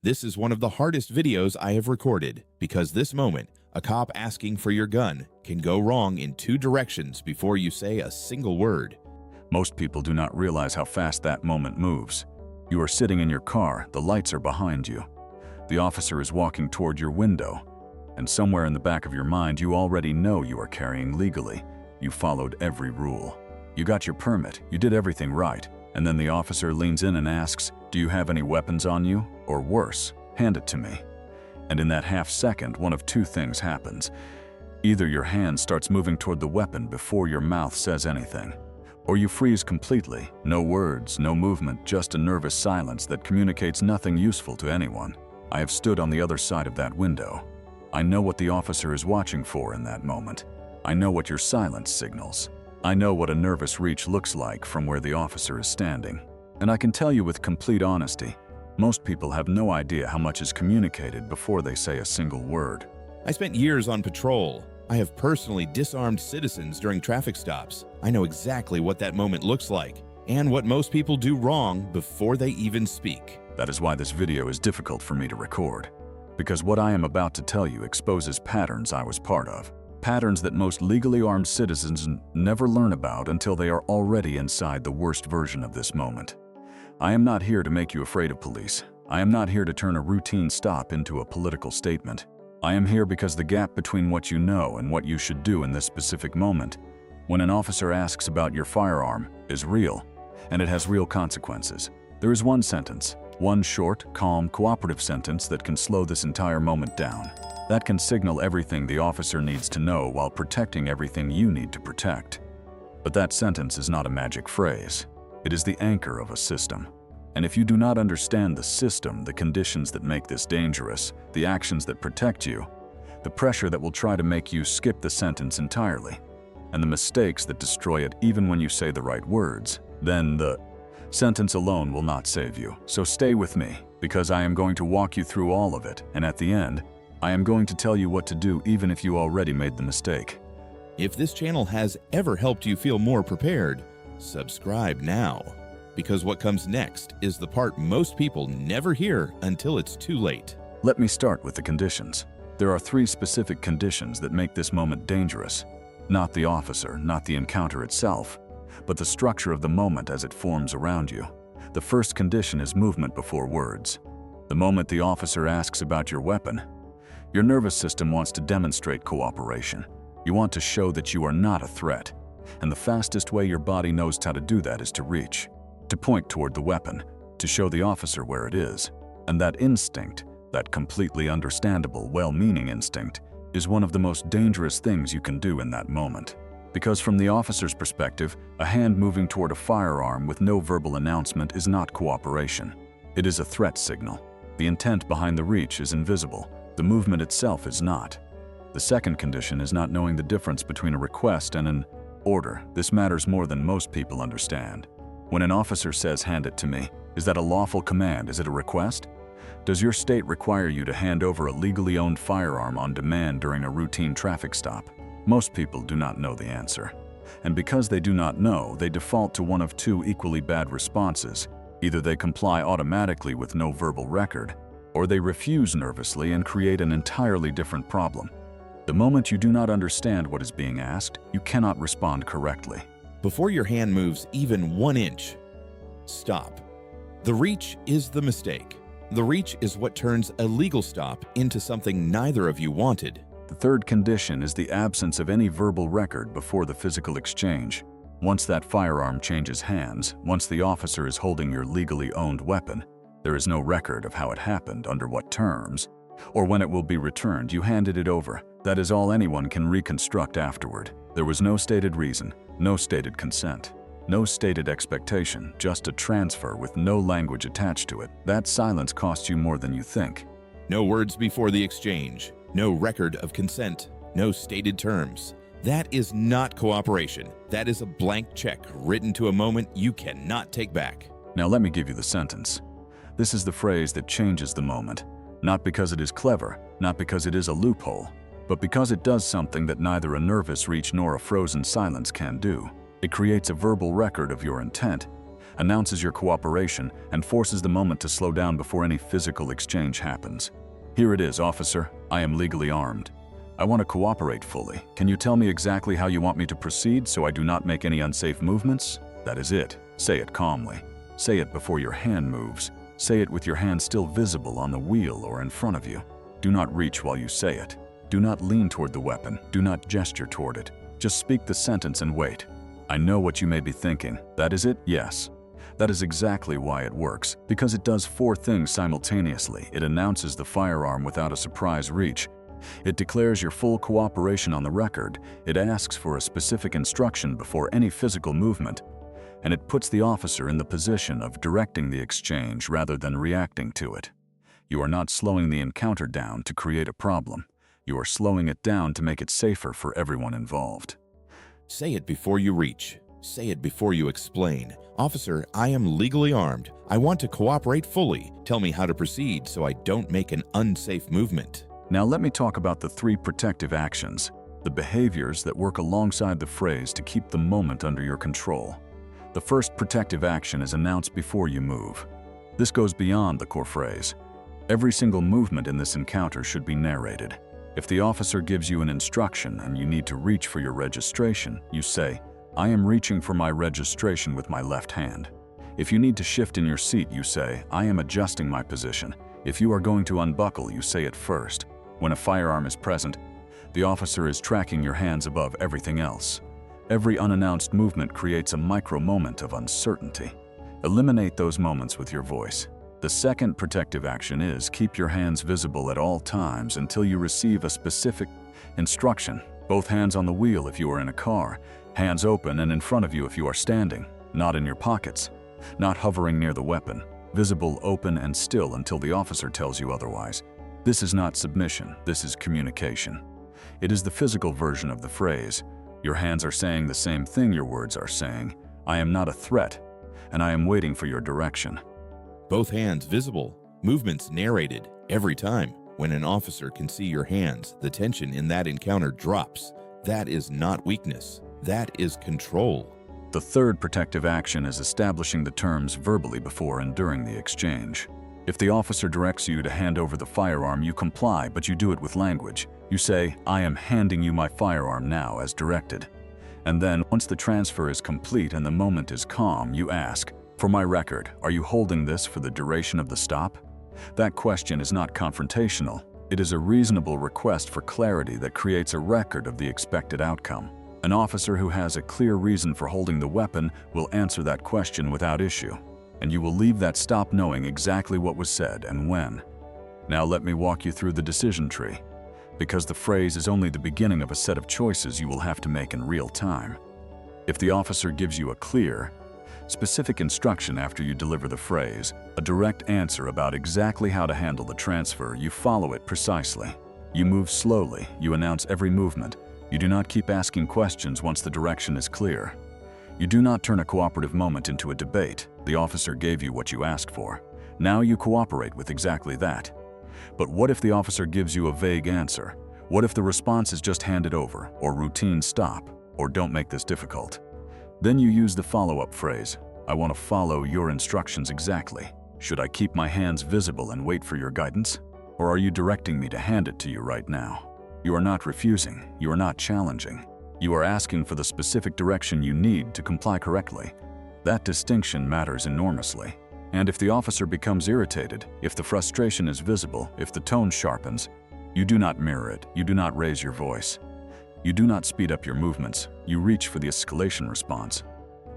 This is one of the hardest videos I have recorded because this moment, a cop asking for your gun, can go wrong in two directions before you say a single word. Most people do not realize how fast that moment moves. You are sitting in your car, the lights are behind you. The officer is walking toward your window, and somewhere in the back of your mind you already know you are carrying legally. You followed every rule. You got your permit, you did everything right, and then the officer leans in and asks, "Do you have any weapons on you? Or worse, hand it to me." And in that half second, one of two things happens. Either your hand starts moving toward the weapon before your mouth says anything, or you freeze completely, no words, no movement, just a nervous silence that communicates nothing useful to anyone. I have stood on the other side of that window. I know what the officer is watching for in that moment. I know what your silence signals. I know what a nervous reach looks like from where the officer is standing. And I can tell you with complete honesty, most people have no idea how much is communicated before they say a single word. I spent years on patrol. I have personally disarmed citizens during traffic stops. I know exactly what that moment looks like and what most people do wrong before they even speak. That is why this video is difficult for me to record, because what I am about to tell you exposes patterns I was part of. Patterns that most legally armed citizens never learn about until they are already inside the worst version of this moment. I am not here to make you afraid of police. I am not here to turn a routine stop into a political statement. I am here because the gap between what you know and what you should do in this specific moment, when an officer asks about your firearm, is real, and it has real consequences. There is one sentence, one short, calm, cooperative sentence that can slow this entire moment down. That can signal everything the officer needs to know while protecting everything you need to protect. But that sentence is not a magic phrase. It is the anchor of a system. And if you do not understand the system, the conditions that make this dangerous, the actions that protect you, the pressure that will try to make you skip the sentence entirely, and the mistakes that destroy it even when you say the right words, then the sentence alone will not save you. So stay with me, because I am going to walk you through all of it, and at the end, I am going to tell you what to do even if you already made the mistake. If this channel has ever helped you feel more prepared, subscribe now. Because what comes next is the part most people never hear until it's too late. Let me start with the conditions. There are three specific conditions that make this moment dangerous. Not the officer, not the encounter itself, but the structure of the moment as it forms around you. The first condition is movement before words. The moment the officer asks about your weapon, your nervous system wants to demonstrate cooperation. You want to show that you are not a threat. And the fastest way your body knows how to do that is to reach, to point toward the weapon, to show the officer where it is. And that instinct, that completely understandable, well-meaning instinct, is one of the most dangerous things you can do in that moment. Because from the officer's perspective, a hand moving toward a firearm with no verbal announcement is not cooperation. It is a threat signal. The intent behind the reach is invisible. The movement itself is not. The second condition is not knowing the difference between a request and an order. This matters more than most people understand. When an officer says, "Hand it to me," is that a lawful command? Is it a request? Does your state require you to hand over a legally owned firearm on demand during a routine traffic stop? Most people do not know the answer. And because they do not know, they default to one of two equally bad responses. Either they comply automatically with no verbal record, or they refuse nervously and create an entirely different problem. The moment you do not understand what is being asked, you cannot respond correctly. Before your hand moves even 1 inch, stop. The reach is the mistake. The reach is what turns a legal stop into something neither of you wanted. The third condition is the absence of any verbal record before the physical exchange. Once that firearm changes hands, once the officer is holding your legally owned weapon, there is no record of how it happened, under what terms, or when it will be returned. You handed it over. That is all anyone can reconstruct afterward. There was no stated reason, no stated consent, no stated expectation, just a transfer with no language attached to it. That silence costs you more than you think. No words before the exchange, no record of consent, no stated terms. That is not cooperation. That is a blank check written to a moment you cannot take back. Now let me give you the sentence. This is the phrase that changes the moment, not because it is clever, not because it is a loophole, but because it does something that neither a nervous reach nor a frozen silence can do. It creates a verbal record of your intent, announces your cooperation, and forces the moment to slow down before any physical exchange happens. Here it is, officer. I am legally armed. I want to cooperate fully. Can you tell me exactly how you want me to proceed so I do not make any unsafe movements? That is it. Say it calmly. Say it before your hand moves. Say it with your hand still visible on the wheel or in front of you. Do not reach while you say it. Do not lean toward the weapon. Do not gesture toward it. Just speak the sentence and wait. I know what you may be thinking. That is it? Yes. That is exactly why it works, because it does 4 things simultaneously. It announces the firearm without a surprise reach. It declares your full cooperation on the record. It asks for a specific instruction before any physical movement. And it puts the officer in the position of directing the exchange rather than reacting to it. You are not slowing the encounter down to create a problem. You are slowing it down to make it safer for everyone involved. Say it before you reach. Say it before you explain. Officer, I am legally armed. I want to cooperate fully. Tell me how to proceed so I don't make an unsafe movement. Now let me talk about the 3 protective actions, the behaviors that work alongside the phrase to keep the moment under your control. The first protective action is announced before you move. This goes beyond the core phrase. Every single movement in this encounter should be narrated. If the officer gives you an instruction and you need to reach for your registration, you say, I am reaching for my registration with my left hand. If you need to shift in your seat, you say, I am adjusting my position. If you are going to unbuckle, you say it first. When a firearm is present, the officer is tracking your hands above everything else. Every unannounced movement creates a micro moment of uncertainty. Eliminate those moments with your voice. The second protective action is keep your hands visible at all times until you receive a specific instruction. Both hands on the wheel if you are in a car, hands open and in front of you if you are standing, not in your pockets, not hovering near the weapon, visible, open, and still until the officer tells you otherwise. This is not submission, this is communication. It is the physical version of the phrase. Your hands are saying the same thing your words are saying. I am not a threat, and I am waiting for your direction. Both hands visible, movements narrated. Every time when an officer can see your hands, the tension in that encounter drops. That is not weakness. That is control. The third protective action is establishing the terms verbally before and during the exchange. If the officer directs you to hand over the firearm, you comply, but you do it with language. You say, I am handing you my firearm now as directed. And then, once the transfer is complete and the moment is calm, you ask, for my record, are you holding this for the duration of the stop? That question is not confrontational. It is a reasonable request for clarity that creates a record of the expected outcome. An officer who has a clear reason for holding the weapon will answer that question without issue, and you will leave that stop knowing exactly what was said and when. Now let me walk you through the decision tree, because the phrase is only the beginning of a set of choices you will have to make in real time. If the officer gives you a clear, specific instruction after you deliver the phrase, a direct answer about exactly how to handle the transfer, you follow it precisely. You move slowly, you announce every movement. You do not keep asking questions once the direction is clear. You do not turn a cooperative moment into a debate. The officer gave you what you asked for. Now you cooperate with exactly that. But what if the officer gives you a vague answer? What if the response is just hand it over, or routine stop, or don't make this difficult? Then you use the follow-up phrase, I want to follow your instructions exactly. Should I keep my hands visible and wait for your guidance? Or are you directing me to hand it to you right now? You are not refusing, you are not challenging. You are asking for the specific direction you need to comply correctly. That distinction matters enormously. And if the officer becomes irritated, if the frustration is visible, if the tone sharpens, you do not mirror it, you do not raise your voice. You do not speed up your movements, you reach for the escalation response.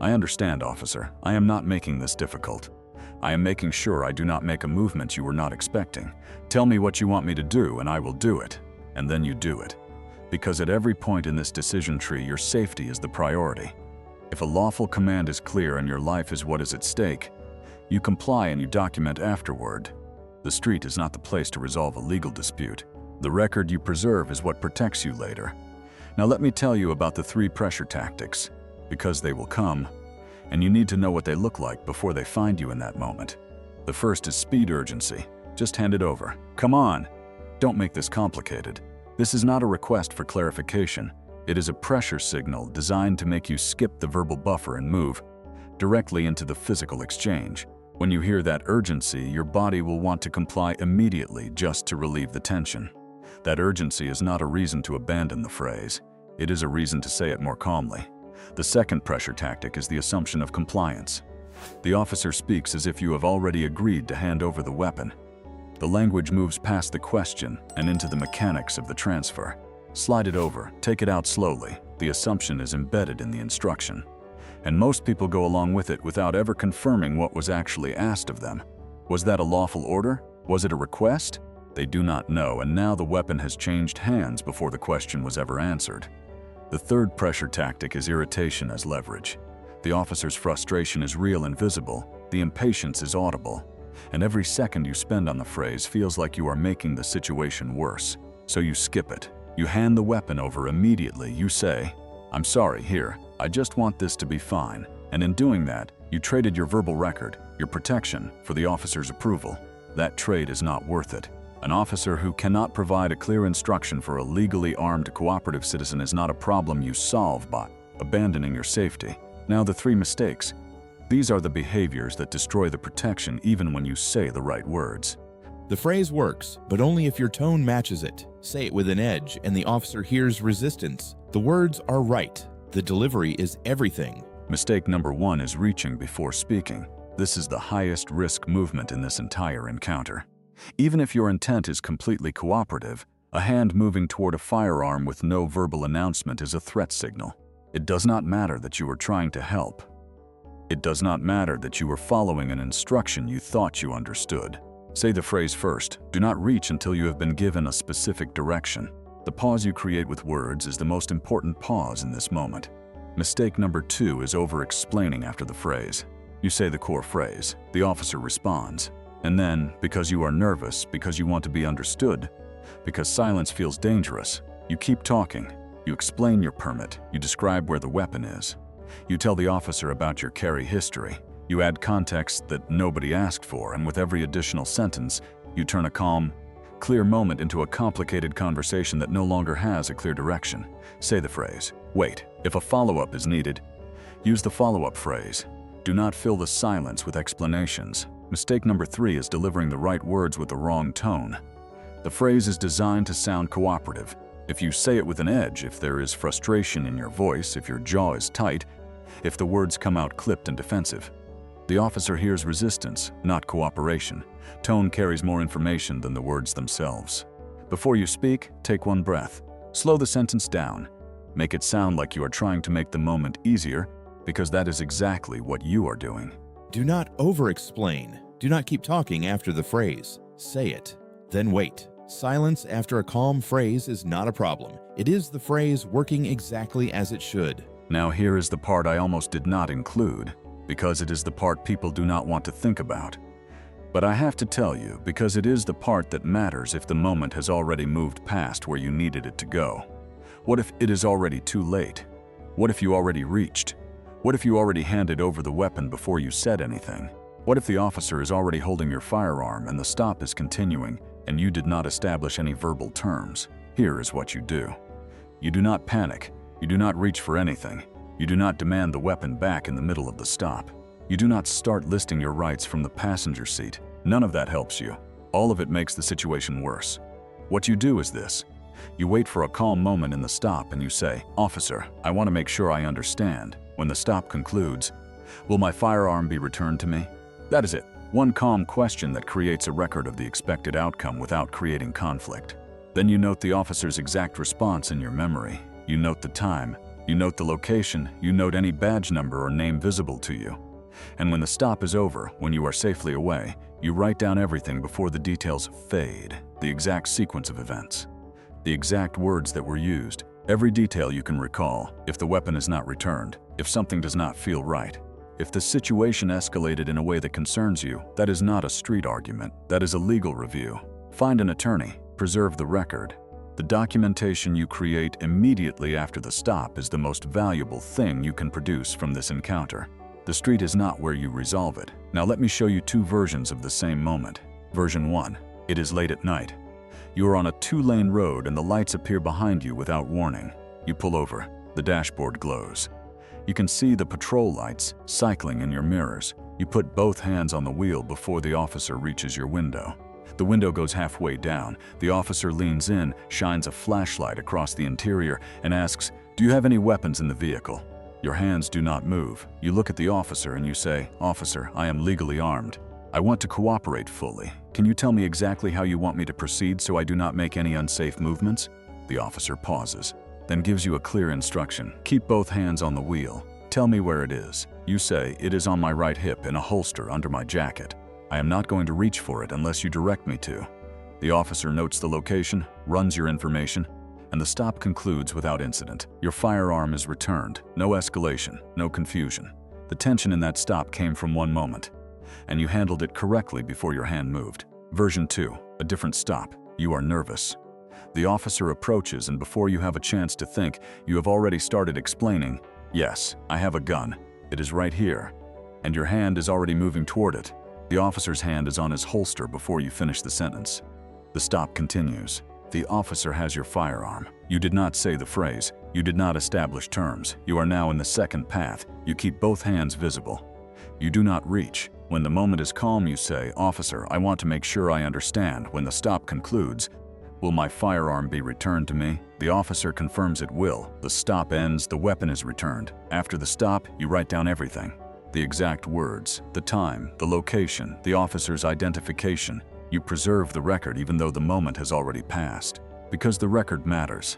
I understand, officer, I am not making this difficult. I am making sure I do not make a movement you were not expecting. Tell me what you want me to do and I will do it. And then you do it. Because at every point in this decision tree, your safety is the priority. If a lawful command is clear and your life is what is at stake, you comply and you document afterward. The street is not the place to resolve a legal dispute. The record you preserve is what protects you later. Now let me tell you about the 3 pressure tactics, because they will come, and you need to know what they look like before they find you in that moment. The first is speed urgency. Just hand it over. Come on! Don't make this complicated. This is not a request for clarification. It is a pressure signal designed to make you skip the verbal buffer and move. directly into the physical exchange. When you hear that urgency, your body will want to comply immediately just to relieve the tension. That urgency is not a reason to abandon the phrase. It is a reason to say it more calmly. The second pressure tactic is the assumption of compliance. The officer speaks as if you have already agreed to hand over the weapon. The language moves past the question and into the mechanics of the transfer. Slide it over, take it out slowly. The assumption is embedded in the instruction. And most people go along with it without ever confirming what was actually asked of them. Was that a lawful order? Was it a request? They do not know, and now the weapon has changed hands before the question was ever answered. The third pressure tactic is irritation as leverage. The officer's frustration is real and visible, the impatience is audible, and every second you spend on the phrase feels like you are making the situation worse. So you skip it. You hand the weapon over immediately. You say, "I'm sorry, here, I just want this to be fine." And in doing that, you traded your verbal record, your protection, for the officer's approval. That trade is not worth it. An officer who cannot provide a clear instruction for a legally armed cooperative citizen is not a problem you solve by abandoning your safety. Now the 3 mistakes. These are the behaviors that destroy the protection even when you say the right words. The phrase works, but only if your tone matches it. Say it with an edge and the officer hears resistance. The words are right. The delivery is everything. Mistake number 1 is reaching before speaking. This is the highest risk movement in this entire encounter. Even if your intent is completely cooperative, a hand moving toward a firearm with no verbal announcement is a threat signal. It does not matter that you were trying to help. It does not matter that you were following an instruction you thought you understood. Say the phrase first. Do not reach until you have been given a specific direction. The pause you create with words is the most important pause in this moment. Mistake number 2 is over-explaining after the phrase. You say the core phrase. The officer responds. And then, because you are nervous, because you want to be understood, because silence feels dangerous, you keep talking. You explain your permit. You describe where the weapon is. You tell the officer about your carry history. You add context that nobody asked for, and with every additional sentence, you turn a calm, clear moment into a complicated conversation that no longer has a clear direction. Say the phrase. Wait. If a follow-up is needed, use the follow-up phrase. Do not fill the silence with explanations. Mistake number 3 is delivering the right words with the wrong tone. The phrase is designed to sound cooperative. If you say it with an edge, if there is frustration in your voice, if your jaw is tight, if the words come out clipped and defensive, the officer hears resistance, not cooperation. Tone carries more information than the words themselves. Before you speak, take 1 breath. Slow the sentence down. Make it sound like you are trying to make the moment easier, because that is exactly what you are doing. Do not over-explain. Do not keep talking after the phrase. Say it, then wait. Silence after a calm phrase is not a problem. It is the phrase working exactly as it should. Now here is the part I almost did not include, because it is the part people do not want to think about. But I have to tell you, because it is the part that matters if the moment has already moved past where you needed it to go. What if it is already too late? What if you already reached? What if you already handed over the weapon before you said anything? What if the officer is already holding your firearm and the stop is continuing and you did not establish any verbal terms? Here is what you do. You do not panic. You do not reach for anything. You do not demand the weapon back in the middle of the stop. You do not start listing your rights from the passenger seat. None of that helps you. All of it makes the situation worse. What you do is this. You wait for a calm moment in the stop and you say, "Officer, I want to make sure I understand." When the stop concludes, "Will my firearm be returned to me?" That is it. One calm question that creates a record of the expected outcome without creating conflict. Then you note the officer's exact response in your memory. You note the time. You note the location. You note any badge number or name visible to you. And when the stop is over, when you are safely away, you write down everything before the details fade, the exact sequence of events, the exact words that were used, every detail you can recall. If the weapon is not returned, if something does not feel right, if the situation escalated in a way that concerns you, that is not a street argument, that is a legal review. Find an attorney, preserve the record. The documentation you create immediately after the stop is the most valuable thing you can produce from this encounter. The street is not where you resolve it. Now let me show you 2 versions of the same moment. Version 1. It is late at night. You are on a 2-lane road and the lights appear behind you without warning. You pull over. The dashboard glows. You can see the patrol lights cycling in your mirrors. You put both hands on the wheel before the officer reaches your window. The window goes halfway down. The officer leans in, shines a flashlight across the interior, and asks, "Do you have any weapons in the vehicle?" Your hands do not move. You look at the officer and you say, "Officer, I am legally armed. I want to cooperate fully. Can you tell me exactly how you want me to proceed so I do not make any unsafe movements?" The officer pauses, then gives you a clear instruction. "Keep both hands on the wheel. Tell me where it is." You say, "It is on my right hip in a holster under my jacket. I am not going to reach for it unless you direct me to." The officer notes the location, runs your information, and the stop concludes without incident. Your firearm is returned. No escalation, no confusion. The tension in that stop came from one moment, and you handled it correctly before your hand moved. Version 2, a different stop. You are nervous. The officer approaches, and before you have a chance to think, you have already started explaining, "Yes, I have a gun. It is right here." And your hand is already moving toward it. The officer's hand is on his holster before you finish the sentence. The stop continues. The officer has your firearm. You did not say the phrase. You did not establish terms. You are now in the second path. You keep both hands visible. You do not reach. When the moment is calm, you say, "Officer, I want to make sure I understand." When the stop concludes, "Will my firearm be returned to me?" The officer confirms it will. The stop ends. The weapon is returned. After the stop, you write down everything. The exact words, the time, the location, the officer's identification. You preserve the record even though the moment has already passed. Because the record matters,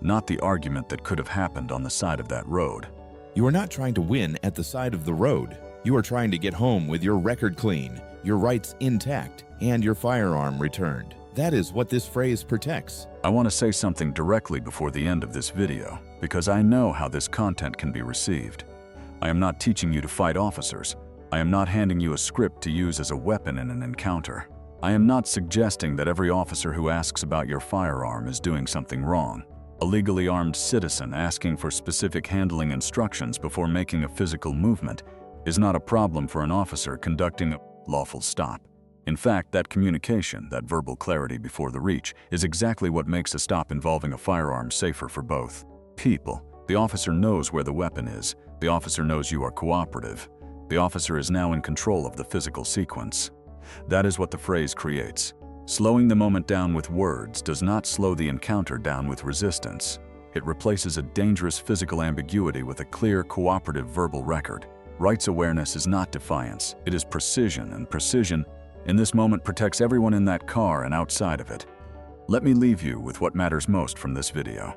not the argument that could have happened on the side of that road. You are not trying to win at the side of the road. You are trying to get home with your record clean, your rights intact, and your firearm returned. That is what this phrase protects. I want to say something directly before the end of this video, because I know how this content can be received. I am not teaching you to fight officers. I am not handing you a script to use as a weapon in an encounter. I am not suggesting that every officer who asks about your firearm is doing something wrong. A legally armed citizen asking for specific handling instructions before making a physical movement is not a problem for an officer conducting a lawful stop. In fact, that communication, that verbal clarity before the reach, is exactly what makes a stop involving a firearm safer for both people. The officer knows where the weapon is. The officer knows you are cooperative. The officer is now in control of the physical sequence. That is what the phrase creates. Slowing the moment down with words does not slow the encounter down with resistance. It replaces a dangerous physical ambiguity with a clear, cooperative verbal record. Rights awareness is not defiance. It is precision, and precision in this moment protects everyone in that car and outside of it. Let me leave you with what matters most from this video.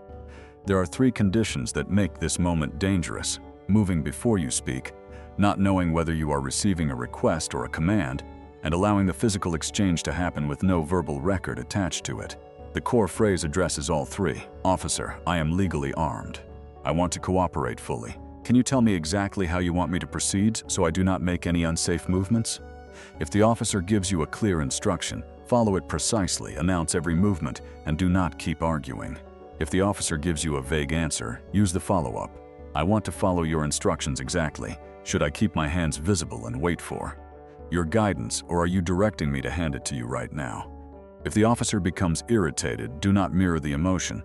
There are 3 conditions that make this moment dangerous: moving before you speak, not knowing whether you are receiving a request or a command, and allowing the physical exchange to happen with no verbal record attached to it. The core phrase addresses all 3. Officer, I am legally armed. I want to cooperate fully. Can you tell me exactly how you want me to proceed so I do not make any unsafe movements? If the officer gives you a clear instruction, follow it precisely, announce every movement, and do not keep arguing. If the officer gives you a vague answer, use the follow-up. I want to follow your instructions exactly. Should I keep my hands visible and wait for your guidance, or are you directing me to hand it to you right now? If the officer becomes irritated, do not mirror the emotion.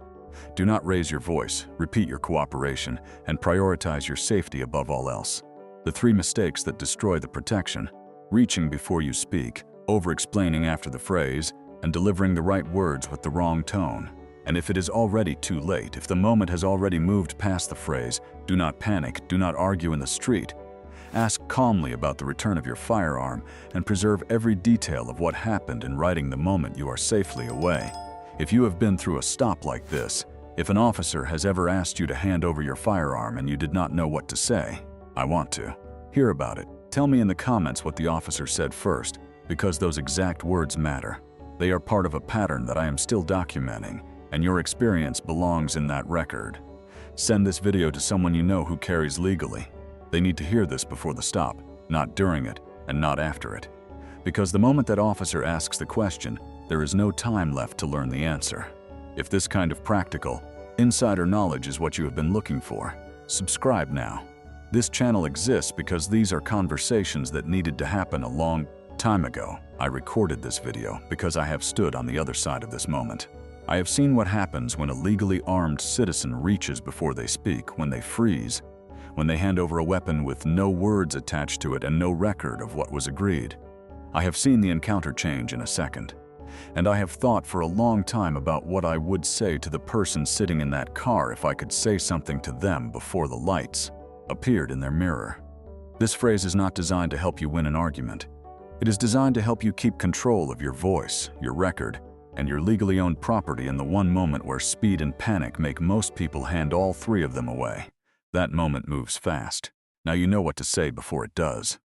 Do not raise your voice, repeat your cooperation, and prioritize your safety above all else. The 3 mistakes that destroy the protection: reaching before you speak, over-explaining after the phrase, and delivering the right words with the wrong tone. And if it is already too late, if the moment has already moved past the phrase, do not panic, do not argue in the street. Ask calmly about the return of your firearm and preserve every detail of what happened in writing the moment you are safely away. If you have been through a stop like this, if an officer has ever asked you to hand over your firearm and you did not know what to say, I want to hear about it. Tell me in the comments what the officer said first, because those exact words matter. They are part of a pattern that I am still documenting, and your experience belongs in that record. Send this video to someone you know who carries legally. They need to hear this before the stop, not during it, and not after it. Because the moment that officer asks the question, there is no time left to learn the answer. If this kind of practical, insider knowledge is what you have been looking for, subscribe now. This channel exists because these are conversations that needed to happen a long time ago. I recorded this video because I have stood on the other side of this moment. I have seen what happens when a legally armed citizen reaches before they speak, when they freeze, when they hand over a weapon with no words attached to it and no record of what was agreed. I have seen the encounter change in a second, and I have thought for a long time about what I would say to the person sitting in that car if I could say something to them before the lights appeared in their mirror. This phrase is not designed to help you win an argument. It is designed to help you keep control of your voice, your record, and your legally owned property in the one moment where speed and panic make most people hand all three of them away. That moment moves fast. Now you know what to say before it does.